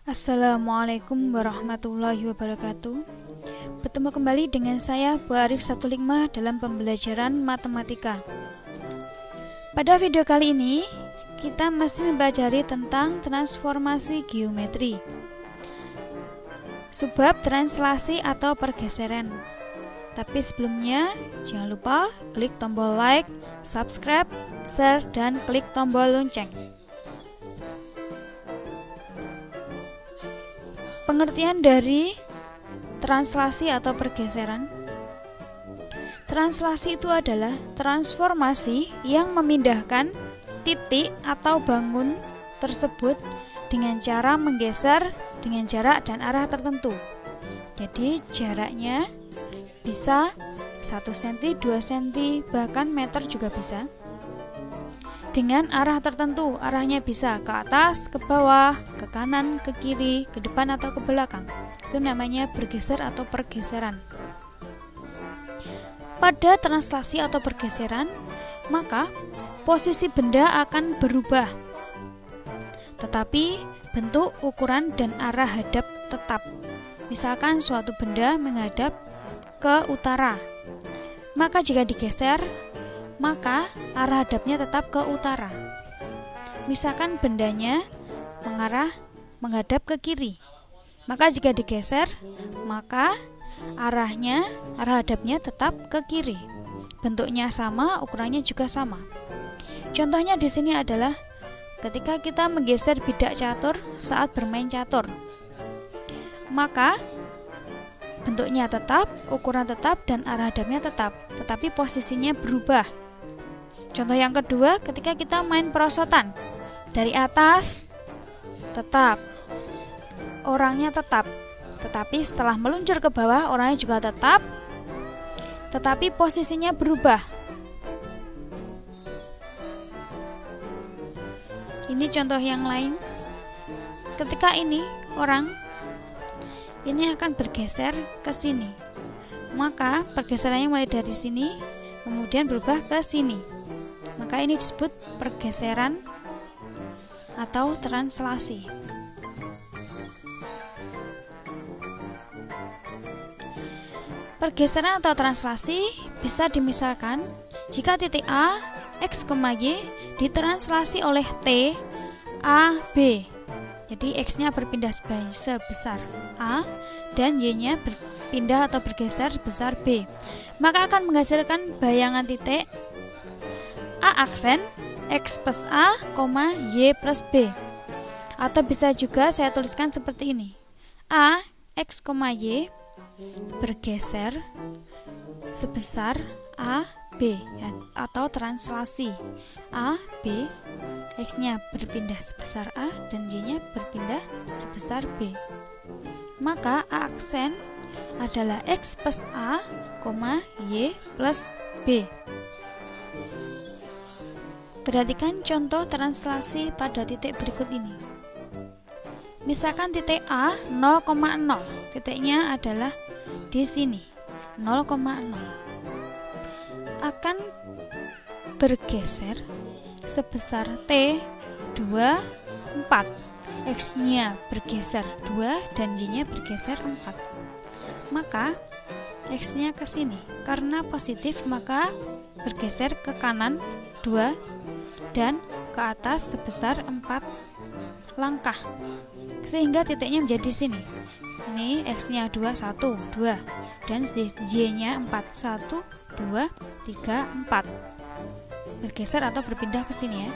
Assalamualaikum warahmatullahi wabarakatuh. Bertemu kembali dengan saya Bu Arif Satulikmah dalam pembelajaran matematika. Pada video kali ini kita masih mempelajari tentang transformasi geometri, subbab translasi atau pergeseran. Tapi sebelumnya jangan lupa klik tombol like, subscribe, share, dan klik tombol lonceng. Pengertian dari translasi atau pergeseran. Translasi itu adalah transformasi yang memindahkan titik atau bangun tersebut dengan cara menggeser dengan jarak dan arah tertentu. Jadi jaraknya bisa 1 cm, 2 cm, bahkan meter juga bisa. Dengan arah tertentu, arahnya bisa ke atas, ke bawah, ke kanan, ke kiri, ke depan atau ke belakang. Itu namanya bergeser atau pergeseran. Pada translasi atau pergeseran, maka posisi benda akan berubah. Tetapi bentuk, ukuran, dan arah hadap tetap. Misalkan suatu benda menghadap ke utara, maka jika digeser, maka arah hadapnya tetap ke utara. Misalkan bendanya menghadap ke kiri, maka jika digeser, maka arah hadapnya tetap ke kiri. Bentuknya sama, ukurannya juga sama. Contohnya di sini adalah ketika kita menggeser bidak catur saat bermain catur, maka bentuknya tetap, ukuran tetap, dan arah hadapnya tetap, tetapi posisinya berubah. Contoh yang kedua, ketika kita main perosotan, dari atas tetap, orangnya tetap, tetapi setelah meluncur ke bawah, orangnya juga tetap, tetapi posisinya berubah. Ini contoh yang lain. Ketika ini orang ini akan bergeser ke sini, maka pergeserannya mulai dari sini, kemudian berubah ke sini. Maka ini disebut pergeseran atau translasi. Pergeseran atau translasi bisa dimisalkan jika titik A, X, Y ditranslasi oleh T, A, B. Jadi X-nya berpindah sebesar A dan Y-nya berpindah atau bergeser sebesar B. Maka akan menghasilkan bayangan titik A aksen X plus A, Y plus B. Atau bisa juga saya tuliskan seperti ini. A, X, Y bergeser sebesar A, B, atau translasi A, B, X-nya berpindah sebesar A dan Y-nya berpindah sebesar B. Maka A aksen adalah X plus A, Y plus B. Perhatikan contoh translasi pada titik berikut ini. Misalkan titik A 0,0, titiknya adalah di sini, 0,0. Akan bergeser sebesar T 2, 4. X-nya bergeser 2 dan Y-nya bergeser 4. Maka X-nya ke sini. Karena positif, maka bergeser ke kanan 2 dan ke atas sebesar 4 langkah, sehingga titiknya menjadi sini. Ini X-nya 2, 1, 2, dan Y-nya 4, 1, 2, 3, 4. Bergeser atau berpindah ke sini ya.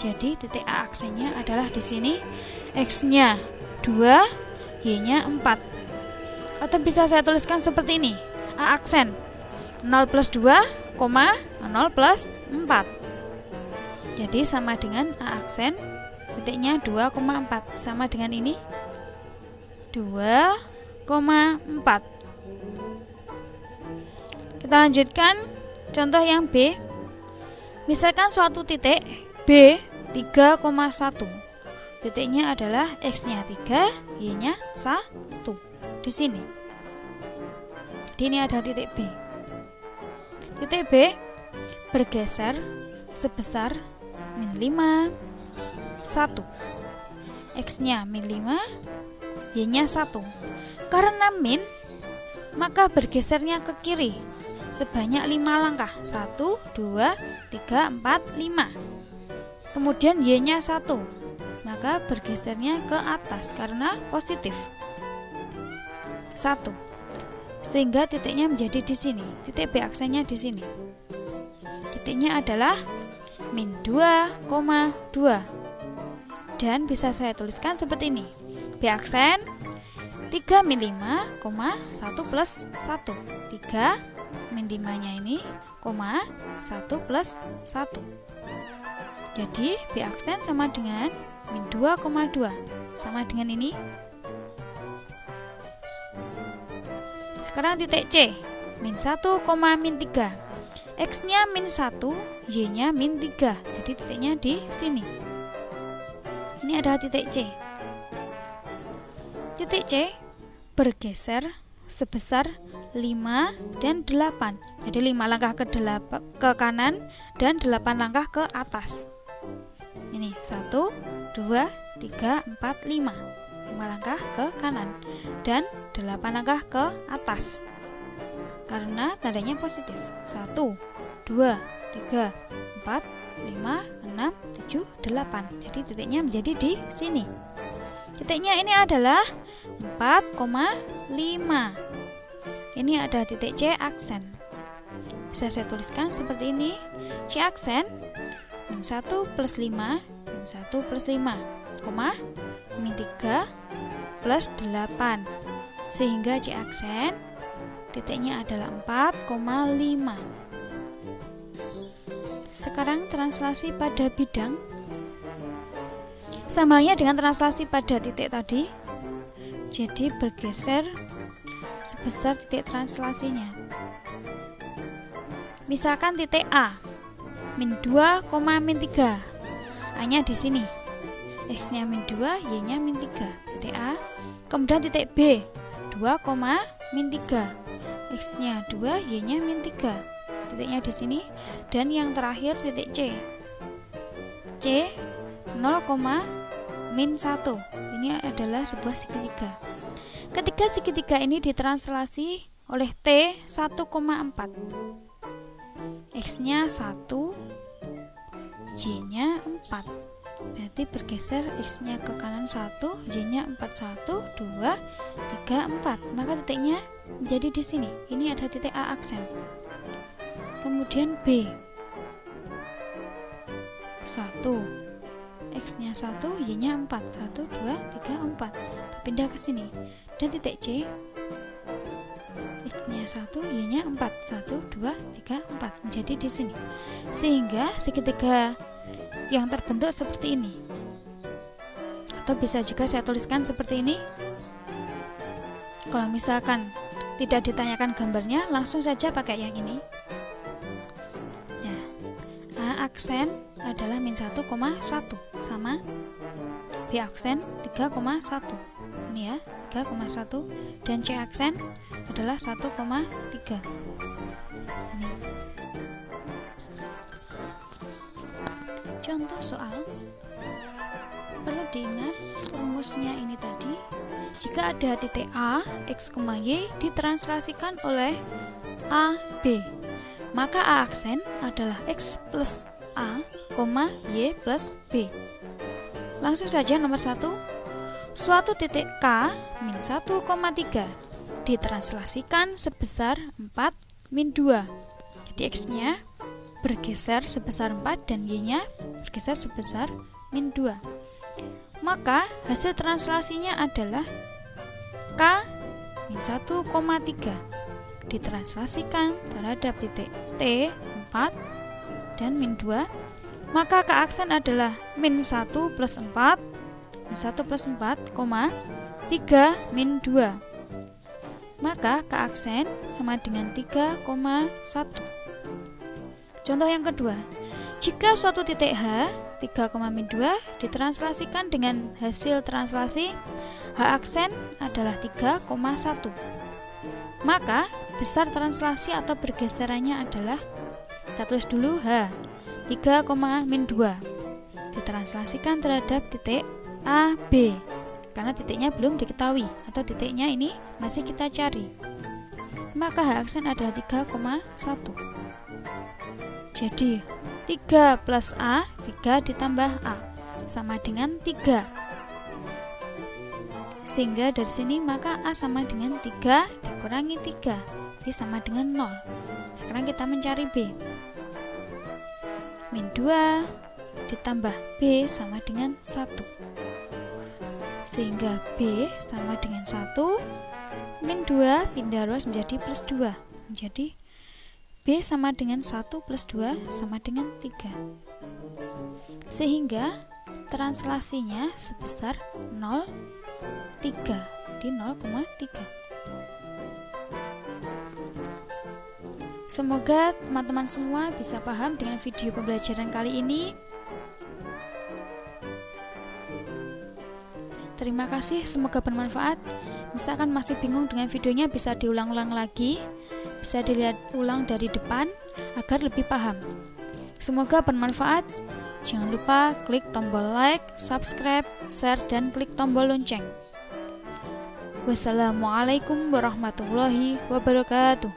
Jadi titik A aksennya adalah di sini, X-nya 2, Y-nya 4. Atau bisa saya tuliskan seperti ini. A aksen 0 plus 2, 0 plus 4. Jadi sama dengan A aksen titiknya 2,4, sama dengan ini 2,4. Kita lanjutkan contoh yang B. Misalkan suatu titik B 3,1. Titiknya adalah X-nya 3, Y-nya 1 di sini. Jadi ini adalah titik B. Titik B bergeser sebesar min 5, 1. X-nya min 5, Y-nya 1. Karena min, maka bergesernya ke kiri sebanyak 5 langkah. 1, 2, 3, 4, 5. Kemudian Y-nya 1, maka bergesernya ke atas karena positif 1. Sehingga titiknya menjadi di sini. Titik B aksennya di sini. Titiknya adalah min 2,2. Dan bisa saya tuliskan seperti ini. B aksen 3 min 5, 1 plus 1. 3 min 5-nya ini, 1 plus 1. Jadi B aksen sama dengan min 2,2. Sama dengan ini. Sekarang titik C, min 1, min 3. X-nya min 1, Y-nya min 3. Jadi titiknya di sini. Ini adalah titik C. Titik C bergeser sebesar 5 dan 8. Jadi 5 langkah ke kanan dan 8 langkah ke atas. Ini 1, 2, 3, 4, 5. 5 langkah ke kanan dan 8 langkah ke atas. Karena tandanya positif. 1, 2, 3, 4, 5, 6, 7, 8. Jadi titiknya menjadi di sini. Titiknya ini adalah 4,5. Ini ada titik C aksen. Bisa saya tuliskan seperti ini. C aksen min 1 plus 5, min 1 plus 5, min 3 plus 8. Sehingga C aksen titiknya adalah 4,5. Sekarang translasi pada bidang. Sama halnya dengan translasi pada titik tadi. Jadi bergeser sebesar titik translasinya. Misalkan titik A min 2, min 3. A-nya di sini. X-nya min 2, Y-nya min 3. Titik A. Kemudian titik B 2, min 3. X-nya 2, Y-nya min 3. Titiknya di sini. Dan yang terakhir titik C. C 0, min 1. Ini adalah sebuah segitiga. Ketiga segitiga ini ditranslasi oleh T 1,4. X-nya 1, Y-nya 4. Berarti bergeser X-nya ke kanan 1, Y-nya 4, 1, 2, 3, 4. Maka titiknya menjadi di sini. Ini ada titik A aksen. Kemudian B 1, X-nya 1, Y-nya 4. 1, 2, 3, 4. Pindah ke sini. Dan titik C, X-nya 1, Y-nya 4. 1, 2, 3, 4. Menjadi di sini. Sehingga segitiga yang terbentuk seperti ini. Atau bisa juga saya tuliskan seperti ini. Kalau misalkan tidak ditanyakan gambarnya, langsung saja pakai yang ini. A aksen adalah min 1,1 sama B aksen 3,1. Ini ya, 3,1. Dan C aksen adalah 1,3. Ini. Contoh soal. Perlu diingat rumusnya ini tadi. Jika ada titik A, X, Y ditranslasikan oleh A, B, maka A aksen adalah X plus A, Y plus B. Langsung saja nomor 1. Suatu titik K min 1,3 ditranslasikan sebesar 4 min 2. Jadi X-nya bergeser sebesar 4 dan Y-nya bergeser sebesar min 2. Maka hasil translasinya adalah K min 1,3 ditranslasikan terhadap titik T 4 dan min 2, maka K aksen adalah min 1 plus 4, min 1 plus 4, 3 min 2. Maka K aksen sama dengan 3,1. Contoh yang kedua, jika suatu titik H 3,2 ditranslasikan dengan hasil translasi H aksen adalah 3,1, maka besar translasi atau bergeserannya adalah, kita tulis dulu H 3,-2 ditranslasikan terhadap titik A, B. Karena titiknya belum diketahui atau titiknya ini masih kita cari. Maka H aksen adalah 3,1. Jadi 3 plus A, 3 ditambah A sama dengan 3. Sehingga dari sini maka A sama dengan 3 dikurangi 3, B sama dengan 0. Sekarang kita mencari B. Min 2 ditambah B sama dengan 1. Sehingga B sama dengan 1. Min 2 pindah ruas menjadi plus 2. Menjadi B sama dengan 1 plus 2 sama dengan 3. Sehingga translasinya sebesar 0,3 di 0,3. Semoga teman-teman semua bisa paham dengan video pembelajaran kali ini. Terima kasih, semoga bermanfaat. Misalkan masih bingung dengan videonya, bisa diulang-ulang lagi, bisa dilihat ulang dari depan agar lebih paham. Semoga bermanfaat. Jangan lupa klik tombol like, subscribe, share, dan klik tombol lonceng. Wassalamualaikum warahmatullahi wabarakatuh.